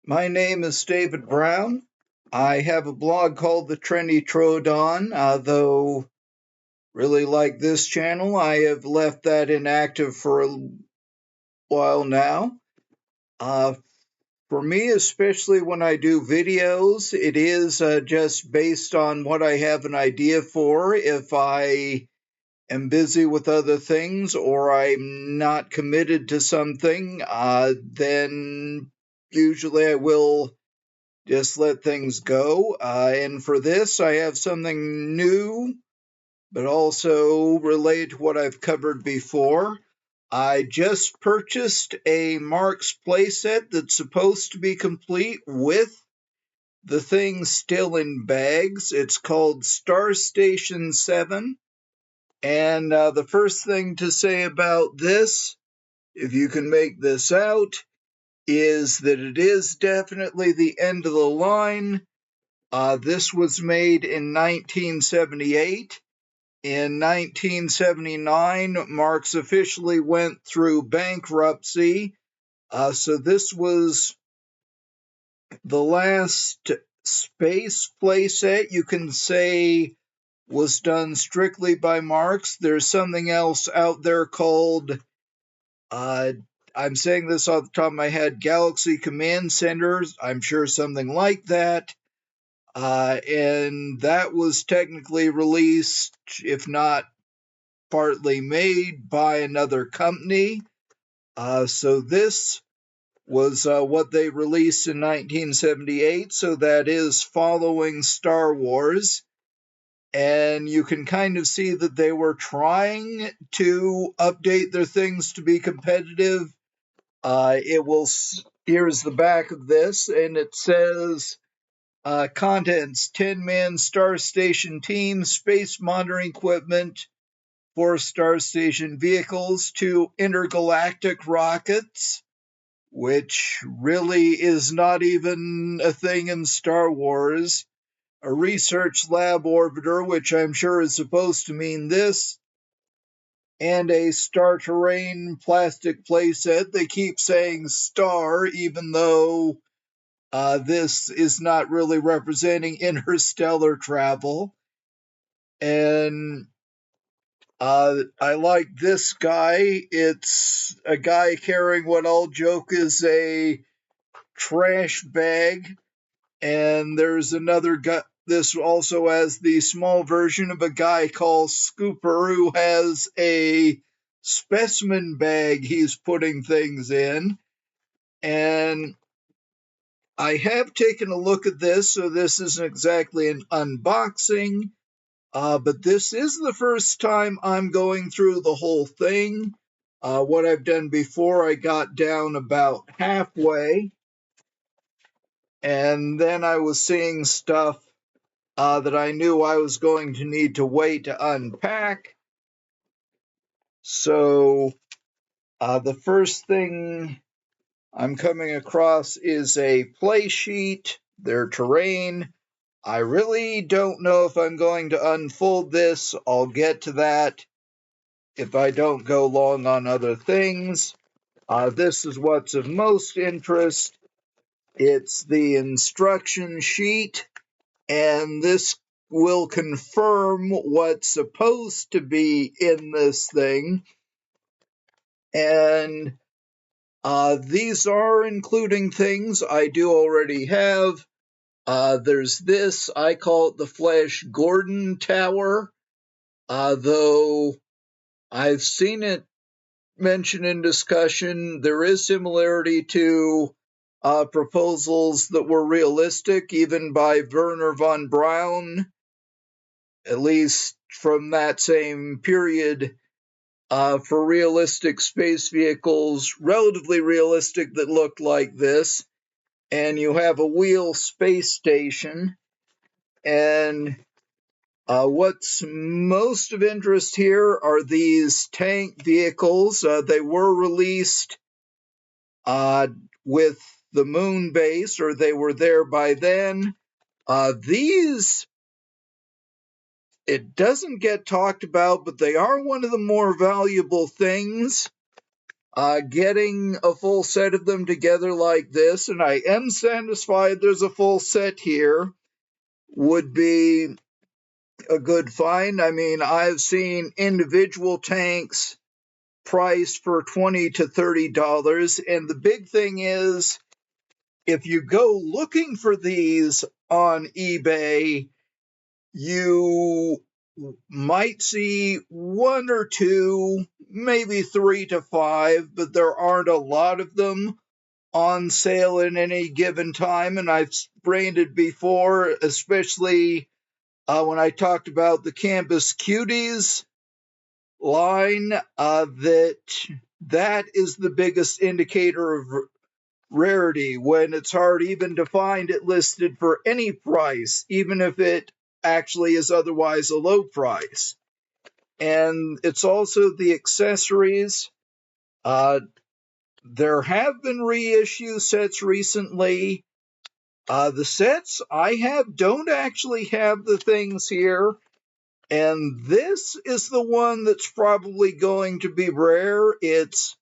My name is David Brown. I have a blog called The Trendy Troodon, though really like this channel. I have left that inactive for a while now. For me, especially when I do videos, it is just based on what I have an idea for. If I am busy with other things or I'm not committed to something, then usually I will just let things go. And for this, I have something new, but also related to what I've covered before. I just purchased a Marx playset that's supposed to be complete with the thing still in bags. It's called Star Station 7. And the first thing to say about this, if you can make this out, is that it is definitely the end of the line. This was made in 1978. In 1979, Marx officially went through bankruptcy. So this was the last space playset you can say was done strictly by Marx. There's something else out there called, I'm saying this off the top of my head, Galaxy Command Centers. I'm sure something like that. And that was technically released, if not partly made, by another company. So this was what they released in 1978, so that is following Star Wars. And you can kind of see that they were trying to update their things to be competitive. Here's the back of this, and it says, contents: 10-man Star Station team, space monitoring equipment, 4 Star Station vehicles, 2 intergalactic rockets, which really is not even a thing in Star Wars, a research lab orbiter, which I'm sure is supposed to mean this, and a star terrain plastic playset. They keep saying star, even though this is not really representing interstellar travel. And I like this guy. It's a guy carrying what I'll joke is a trash bag. And there's another guy. This also has the small version of a guy called Scooper who has a specimen bag he's putting things in. And I have taken a look at this, so this isn't exactly an unboxing, but this is the first time I'm going through the whole thing. What I've done before, I got down about halfway, and then I was seeing stuff that I knew I was going to need to wait to unpack. So the first thing I'm coming across is a play sheet, their terrain. I really don't know if I'm going to unfold this. I'll get to that if I don't go long on other things. This is what's of most interest. It's the instruction sheet, and this will confirm what's supposed to be in this thing. And these are including things I do already have. There's this, I call it the Flash Gordon Tower, though I've seen it mentioned in discussion. There is similarity to proposals that were realistic, even by Werner von Braun, at least from that same period, for realistic space vehicles, relatively realistic, that looked like this. And you have a wheel space station. And what's most of interest here are these tank vehicles. They were released with the moon base, or they were there by then. These, it doesn't get talked about, but they are one of the more valuable things. Getting a full set of them together like this, and I am satisfied there's a full set here, would be a good find. I mean, I've seen individual tanks priced for $20 to $30, and the big thing is, if you go looking for these on eBay, you might see one or two, maybe 3 to 5, but there aren't a lot of them on sale at any given time. And I've branded before, especially when I talked about the Campus Cuties line, that is the biggest indicator of rarity, when it's hard even to find it listed for any price, even if it actually is otherwise a low price. And it's also the accessories. There have been reissue sets recently. The sets I have don't actually have the things here, and this is the one that's probably going to be rare. It's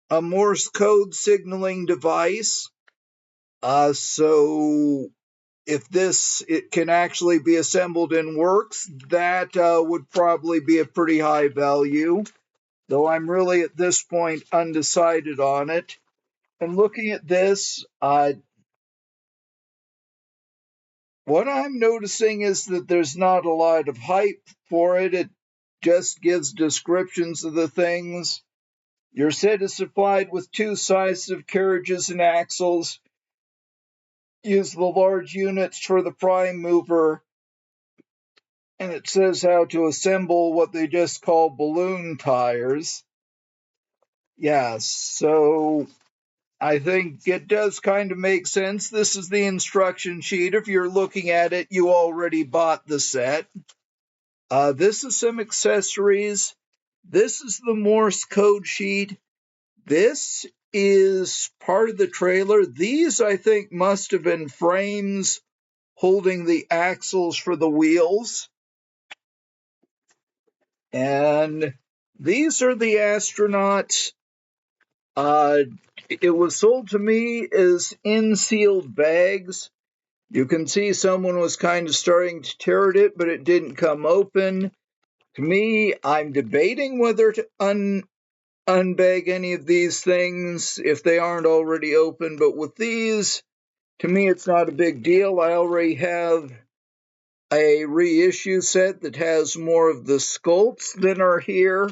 a Morse code signaling device. So if it can actually be assembled and works, that would probably be a pretty high value, though I'm really at this point undecided on it. And looking at this, what I'm noticing is that there's not a lot of hype for it. It just gives descriptions of the things. Your set is supplied with 2 sizes of carriages and axles. Use the large units for the prime mover. And it says how to assemble what they just call balloon tires. Yeah, so I think it does kind of make sense. This is the instruction sheet. If you're looking at it, you already bought the set. This is some accessories. This is the Morse code sheet. This is part of the trailer. These, I think, must have been frames holding the axles for the wheels. And these are the astronauts. It was sold to me as in sealed bags. You can see someone was kind of starting to tear at it, but it didn't come open. To me, I'm debating whether to unbag any of these things if they aren't already open, but with these, to me, it's not a big deal. I already have a reissue set that has more of the sculpts than are here.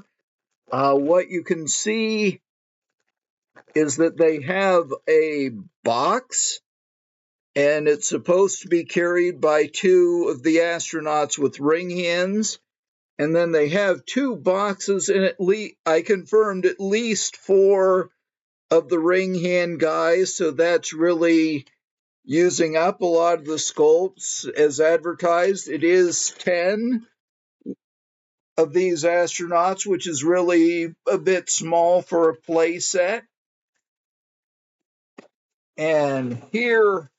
What you can see is that they have a box, and it's supposed to be carried by 2 of the astronauts with ring hands. And then they have 2 boxes, and I confirmed at least 4 of the ring hand guys, so that's really using up a lot of the sculpts as advertised. It is 10 of these astronauts, which is really a bit small for a play set. And here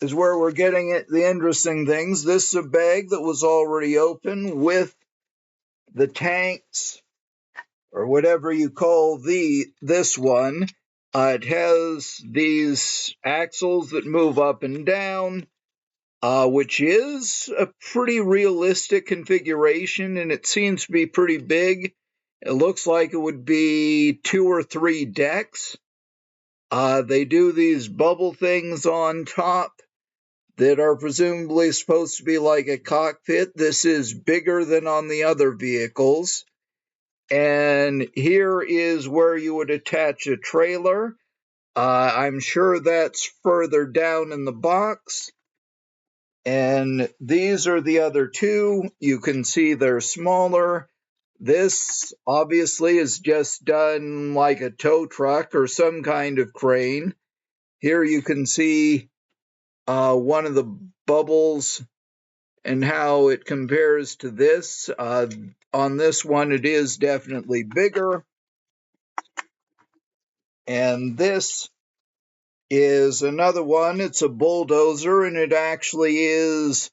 is where we're getting at the interesting things. This is a bag that was already open with the tanks, or whatever you call this one. It has these axles that move up and down, which is a pretty realistic configuration, and it seems to be pretty big. It looks like it would be 2 or 3 decks. They do these bubble things on top that are presumably supposed to be like a cockpit. This is bigger than on the other vehicles. And here is where you would attach a trailer. I'm sure that's further down in the box. And these are the other 2. You can see they're smaller. This obviously is just done like a tow truck or some kind of crane. Here you can see one of the bubbles and how it compares to this. On this one, it is definitely bigger. And this is another one. It's a bulldozer, and it actually is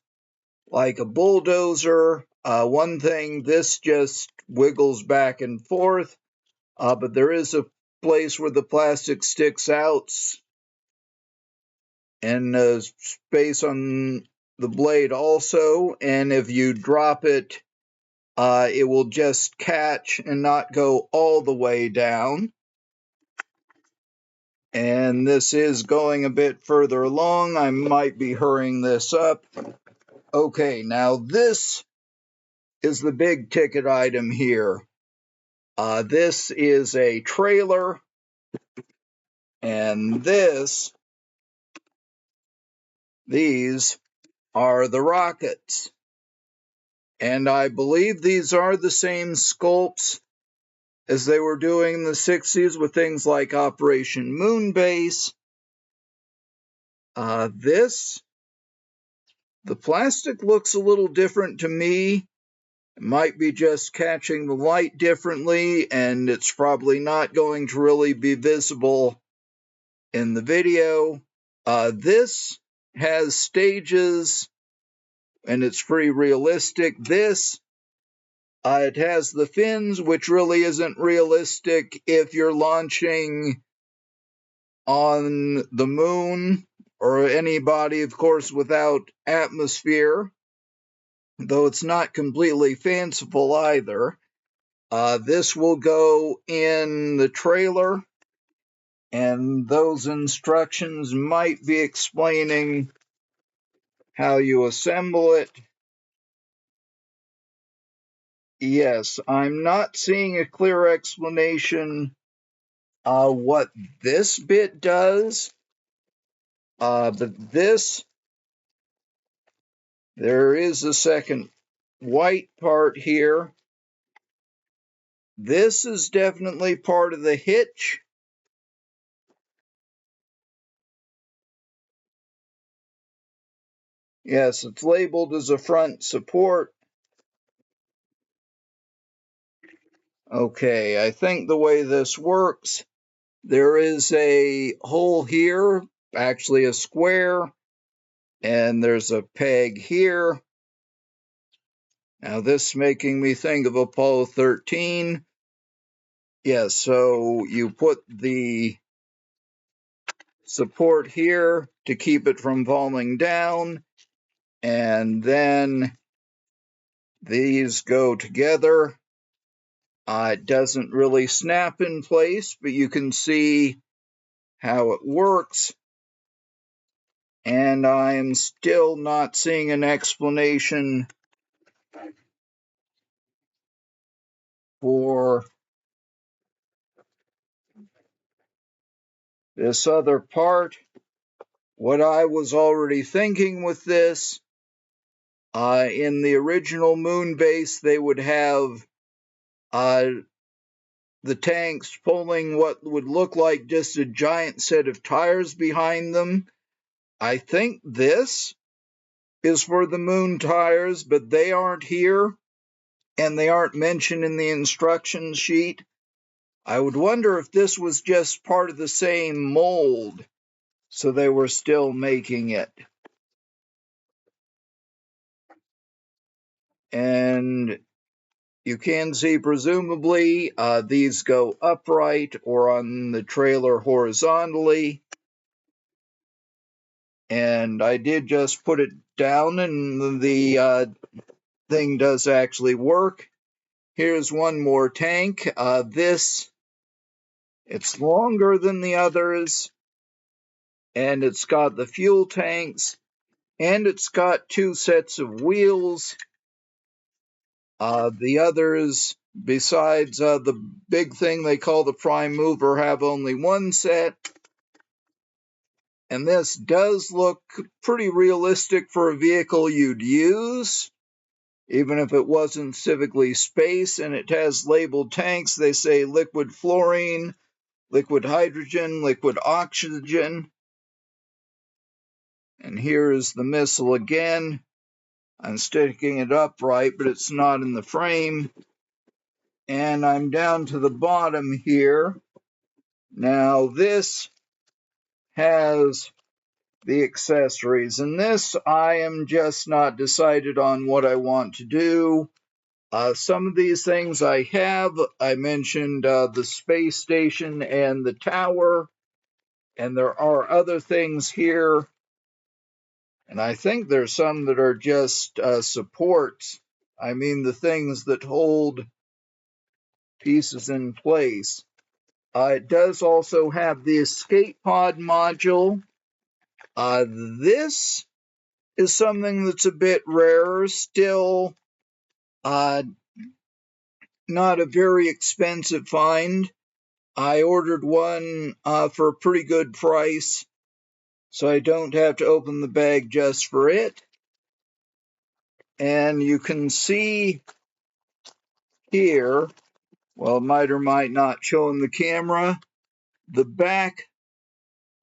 like a bulldozer. One thing, this just wiggles back and forth, but there is a place where the plastic sticks out and space on the blade also, and if you drop it, it will just catch and not go all the way down. And this is going a bit further along. I might be hurrying this up. Okay, now this is the big ticket item here. This is a trailer, and these are the rockets. And I believe these are the same sculpts as they were doing in the 60s with things like Operation Moonbase. The plastic looks a little different to me. It might be just catching the light differently, and it's probably not going to really be visible in the video. This has stages, and it's pretty realistic. It has the fins, which really isn't realistic if you're launching on the moon or any body, of course, without atmosphere, though it's not completely fanciful either. This will go in the trailer, and those instructions might be explaining how you assemble it. Yes, I'm not seeing a clear explanation what this bit does, but there is a second white part here. This is definitely part of the hitch. Yes, it's labeled as a front support. Okay, I think the way this works, there is a hole here, actually a square, and there's a peg here. Now this is making me think of Apollo 13. Yes, so you put the support here to keep it from falling down, and then these go together. It doesn't really snap in place, but you can see how it works. And I am still not seeing an explanation for this other part. What I was already thinking with this, in the original moon base, they would have the tanks pulling what would look like just a giant set of tires behind them. I think this is for the moon tires, but they aren't here, and they aren't mentioned in the instruction sheet. I would wonder if this was just part of the same mold, so they were still making it. And you can see, presumably, these go upright or on the trailer horizontally. And I did just put it down, and the thing does actually work. Here's one more tank. It's longer than the others, and it's got the fuel tanks, and it's got two sets of wheels. The others, besides the big thing they call the prime mover, have only one set. And this does look pretty realistic for a vehicle you'd use, even if it wasn't civically space, and it has labeled tanks. They say liquid fluorine, liquid hydrogen, liquid oxygen. And here is the missile again. I'm sticking it upright, but it's not in the frame. And I'm down to the bottom here. Now this has the accessories, and this I am just not decided on what I want to do. Some of these things I have. I mentioned the space station and the tower, and there are other things here. And I think there's some that are just supports. I mean, the things that hold pieces in place. It does also have the escape pod module. This is something that's a bit rarer, still not a very expensive find. I ordered one for a pretty good price, so I don't have to open the bag just for it. And you can see here, well, it might or might not show in the camera, the back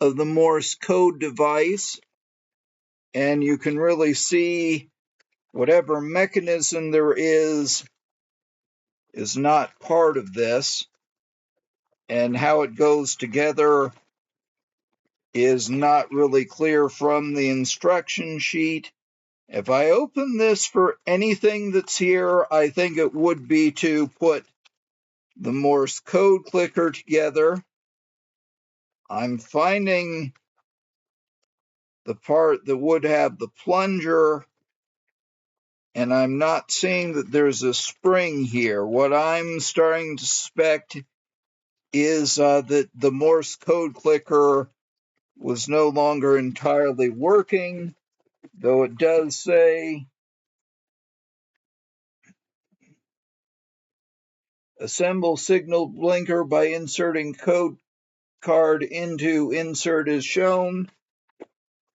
of the Morse code device. And you can really see whatever mechanism there is not part of this. And how it goes together is not really clear from the instruction sheet. If I open this for anything that's here, I think it would be to put the Morse code clicker together. I'm finding the part that would have the plunger, and I'm not seeing that there's a spring here. What I'm starting to suspect is that the Morse code clicker was no longer entirely working, though it does say assemble signal blinker by inserting code card into insert as shown.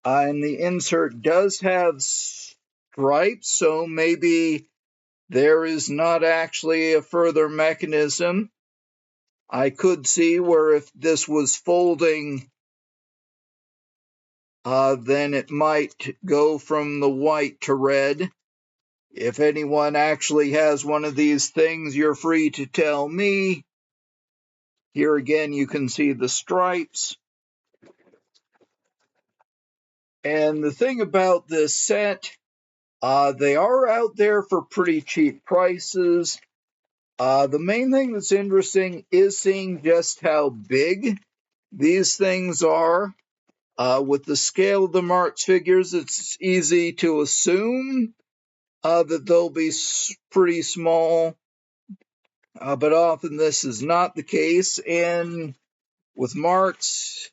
And the insert does have stripes, so maybe there is not actually a further mechanism. I could see where if this was folding, then it might go from the white to red. If anyone actually has one of these things, you're free to tell me. Here again, you can see the stripes. And the thing about this set, they are out there for pretty cheap prices. The main thing that's interesting is seeing just how big these things are. With the scale of the Marx figures, it's easy to assume that they'll be pretty small, but often this is not the case. And with Marx,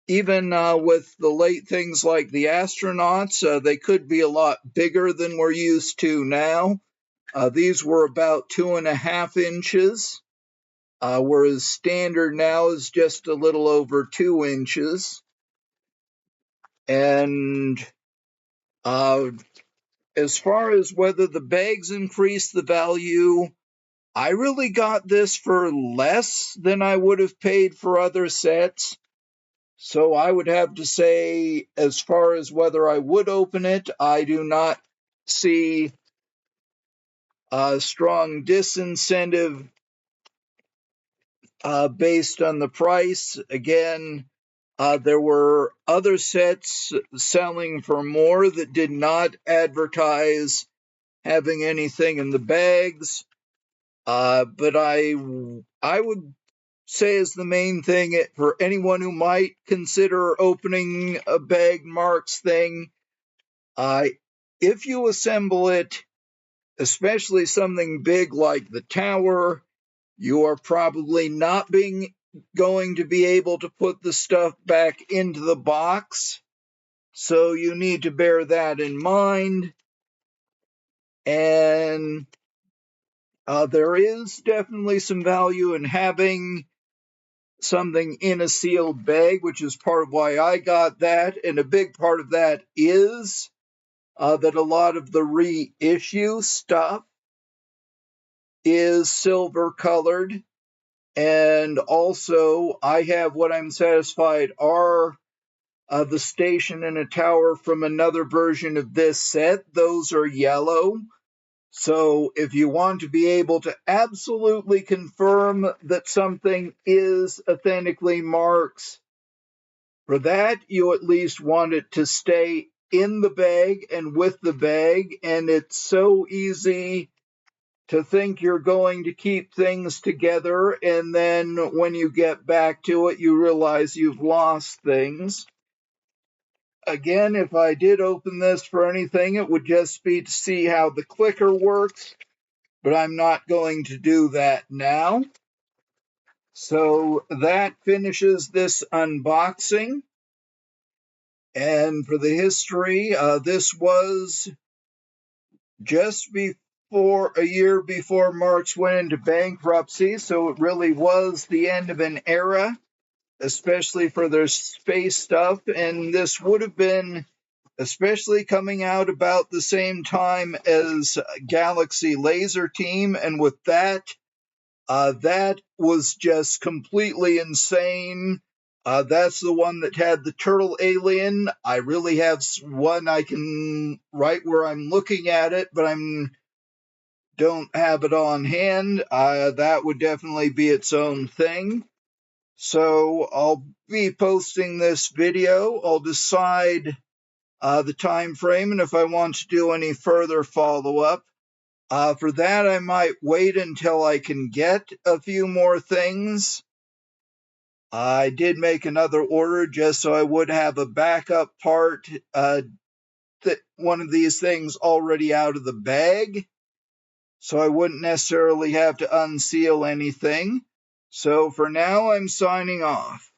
even with the late things like the astronauts, they could be a lot bigger than we're used to now. These were about 2.5 inches, whereas standard now is just a little over 2 inches. And as far as whether the bags increase the value, I really got this for less than I would have paid for other sets. So I would have to say, as far as whether I would open it, I do not see a strong disincentive based on the price. Again, there were other sets selling for more that did not advertise having anything in the bags. But I would say as the main thing for anyone who might consider opening a bag Marx thing, if you assemble it, especially something big like the tower, you are probably not going to be able to put the stuff back into the box. So you need to bear that in mind. And there is definitely some value in having something in a sealed bag, which is part of why I got that. And a big part of that is that a lot of the reissue stuff is silver colored. And also, I have what I'm satisfied are the station and a tower from another version of this set. Those are yellow. So if you want to be able to absolutely confirm that something is authentically Marx, for that, you at least want it to stay in the bag and with the bag. And it's so easy to think you're going to keep things together, and then when you get back to it, you realize you've lost things. Again, if I did open this for anything, it would just be to see how the clicker works, but I'm not going to do that now. So that finishes this unboxing. And for the history, this was just before a year before Marx went into bankruptcy, so it really was the end of an era, especially for their space stuff. And this would have been especially coming out about the same time as Galaxy Laser Team, and with that, that was just completely insane. That's the one that had the turtle alien. I really have one I can right where I'm looking at it, but don't have it on hand. That would definitely be its own thing. So I'll be posting this video. I'll decide the time frame and if I want to do any further follow-up. For that, I might wait until I can get a few more things. I did make another order just so I would have a backup part, one of these things already out of the bag, so I wouldn't necessarily have to unseal anything. So for now, I'm signing off.